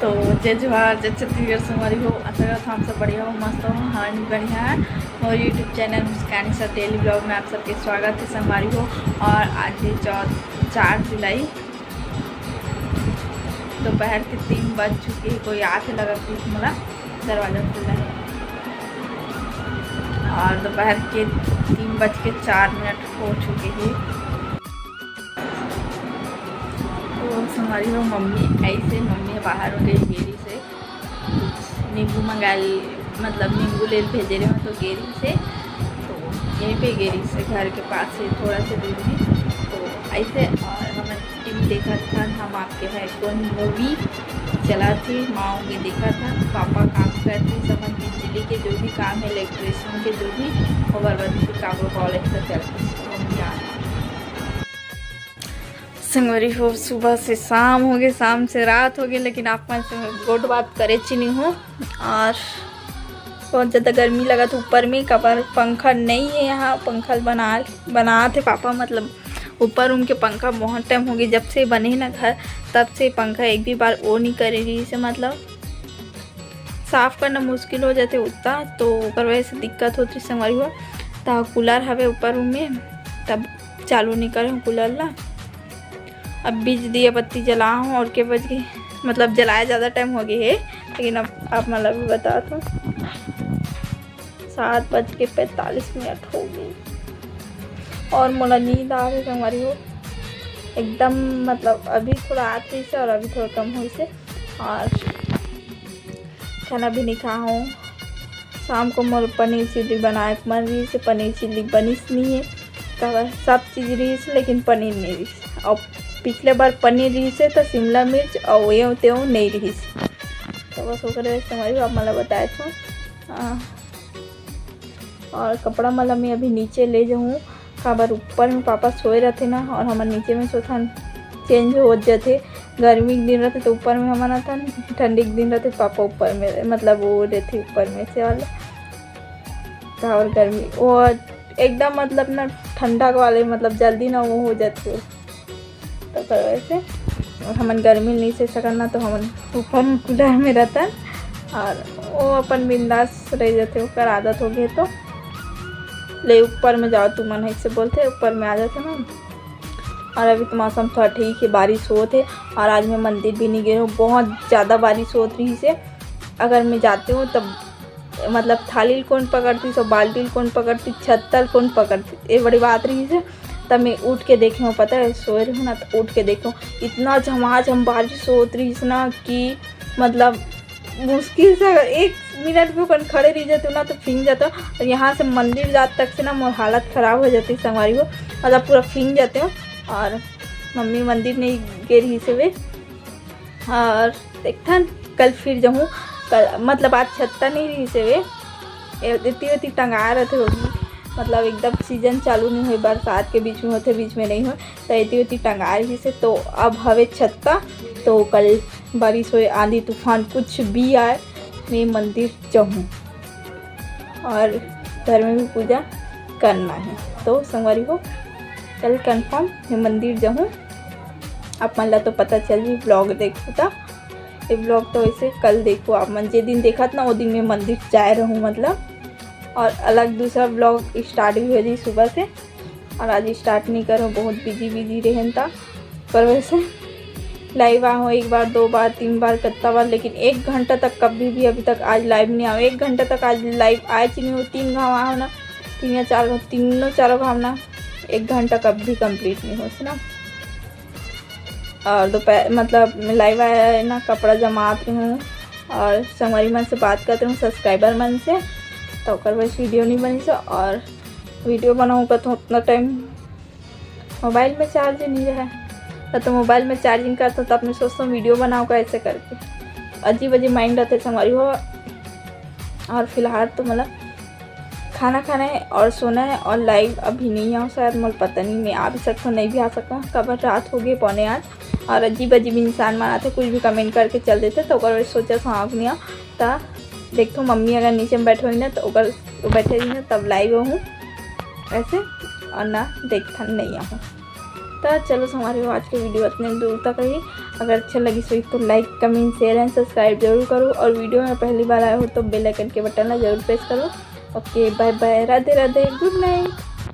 तो जय जोहार जय छत्तीसगढ़ से हमारी हो आशा करता हम सब बढ़िया हो मस्त हो हाँ बढ़िया है। और यूट्यूब चैनल मुस्कानी सा डेली ब्लॉग में आप सबके स्वागत है संगवारी हो। और आज है 4 जुलाई दोपहर के 3 बज चुके हैं। कोई आके लगा प्लीज मेरा दरवाज़ा खुला है और दोपहर के 3:04 हो चुके हैं। हमारी हो मम्मी मम्मी बाहर हो गई गेरी से नींबू मंगा मतलब नींबू ले भेजे रहे हो तो गेरी से तो यहीं पे गेरी से घर के पास से थोड़ा सा दूर में तो ऐसे। और हमने टीवी देखा था हम आपके है कौन मूवी चला थी माओ के देखा था। पापा काम करते समझ बिजली के जो भी काम है इलेक्ट्रिशियन के जो भी ओवरवर्क के काम कॉलेज से चलते संगवारी हो। सुबह से शाम हो गई शाम से रात हो गई लेकिन आप मैं से गोट बात करे नहीं हूँ। और बहुत ज़्यादा गर्मी लगा था ऊपर में कबर पंखा नहीं है यहाँ पंखा बना थे पापा मतलब ऊपर उनके पंखा बहुत टाइम हो गई जब से बने ना घर तब से पंखा एक भी बार वो नहीं करेगी इसे मतलब साफ़ करना मुश्किल हो जाते उतना तो ऊपर वजह से दिक्कत होती संगवारी हो। तो कूलर हवे ऊपर रूम में तब चालू नहीं करे कूलर ला। अब बीज दिए बत्ती जला हूँ और के बज गई मतलब जलाया ज़्यादा टाइम हो गई है लेकिन अब आप मतलब भी बता दो 7:45 हो गई और मोला नींद आ रही हमारी हो एकदम मतलब अभी थोड़ा आती से और अभी थोड़ा कम हुई से। और खाना भी नहीं खा हूँ शाम को मोर पनीर चिल्ली बनाए मन रही से पनीर चिल्ली बनीस नहीं है कब सब चीज़ रही से लेकिन पनीर नहीं रही और पिछले बार पनीर रही से तो शिमला मिर्च और ये त्यों नहीं रही तो बस होकर हमारी आप मतलब बताए थे। और कपड़ा मतलब मैं अभी नीचे ले जाऊँ खबर ऊपर में पापा सोए रहते ना और हमारे नीचे में सोता चेंज हो जाते। गर्मी के दिन रहते तो ऊपर में हमारा था ठंडी के दिन रहते पापा ऊपर में मतलब वो रहते ऊपर में से वाले था। और गर्मी वो एकदम मतलब ना ठंडा वाले मतलब जल्दी ना वो हो जाते तो कर वैसे। और हमन गर्मी नहीं से सकना तो हमन ऊपर कूलर में रहता और वो अपन बिंदास रह जाते ओकर आदत हो गई तो ले ऊपर में जाओ तू मन से बोलते ऊपर में आ जाते ना। और अभी तो मौसम थोड़ा ठीक है बारिश हो थे और आज मैं मंदिर भी नहीं गई हूँ बहुत ज़्यादा बारिश हो रही से। अगर मैं जाती हूँ तब मतलब थाली कौन पकड़ती तो बाल्टी कौन पकड़ती छत्तर कौन पकड़ती ये बड़ी बात रही से। तब मैं उठ के देखे हूँ पता है सोए रही हूँ ना तो उठ के देखो इतना झमाझम बारिश हो रही ना कि मतलब मुश्किल से अगर 1 मिनट भी अपन खड़े रह जाते ना तो फिंग जाता। और यहाँ से मंदिर जात तक से ना मोर हालत ख़राब हो जाती संगवारी हो मतलब पूरा फिंग जाते हो। और मम्मी मंदिर नहीं गई रही से वे और देखता कल फिर जाऊँ कल मतलब आज छत्ता नहीं रही से वे इतनी टंगा रहते होगी मतलब एकदम सीजन चालू नहीं हुई बरसात के बीच में होते बीच में नहीं हो तो इतनी टंगा रही से। तो अब हवे छत्ता तो कल बारिश हो आंधी तूफान कुछ भी आए मैं मंदिर जाऊँ और घर में भी पूजा करना है तो संगवारी हो कल कंफर्म मैं मंदिर जाऊँ। आप मन ला तो पता चल जी ब्लॉग देखो था ये ब्लॉग तो वैसे कल देखो आप मन जे दिन देखा ना वो दिन मैं मंदिर जाए रहूँ मतलब। और अलग दूसरा ब्लॉग स्टार्ट भी हो जाए सुबह से और आज स्टार्ट नहीं करो बहुत बिजी रहन था पर वैसे लाइव आओ 1 बार 2 बार 3 बार कितना बार लेकिन 1 घंटा तक कभी भी अभी तक आज लाइव नहीं आओ 1 घंटा तक आज लाइव आए नहीं हो 3 घाव आओ ना 3 या 4 घाव 3 घाव ना 1 घंटा कभी कंप्लीट नहीं हो ना। और दोपहर मतलब लाइव आया है ना कपड़ा जमाती हूँ और संगवारी मन से बात करती हूँ सब्सक्राइबर मन से तो कर बस वीडियो नहीं बनी से। और वीडियो बनाऊँगा तो उतना टाइम मोबाइल में चार्ज नहीं रहा तो मोबाइल में चार्जिंग करता तब मैं सोचता हूँ वीडियो बनाऊँगा ऐसे करके अजीब माइंड रहते हमारी हो। और फिलहाल तो मतलब खाना खाना है और सोना है और लाइव अभी नहीं आऊँ शायद मुझे पता नहीं मैं आ भी सकता हूँ नहीं भी आ सकता हूँ कब रात हो गई 7:45 और अजीब इंसान मनाते कुछ भी कमेंट करके चल देते तो अगर सोचा था नहीं आ तो देखो मम्मी अगर नीचे में बैठे हुई ना तो अगर बैठे रही ना तब लाइव हूँ ऐसे और ना देखता नहीं आऊँ तो चलो हमारे आज की वीडियो इतने दूर तक रही। अगर अच्छा लगी तो like comment share and subscribe जरूर करो, और वीडियो में पहली बार आए हो तो बेल आइकन के बटन ला जरूर प्रेस करो। Okay bye bye, Radhe Radhe, good night.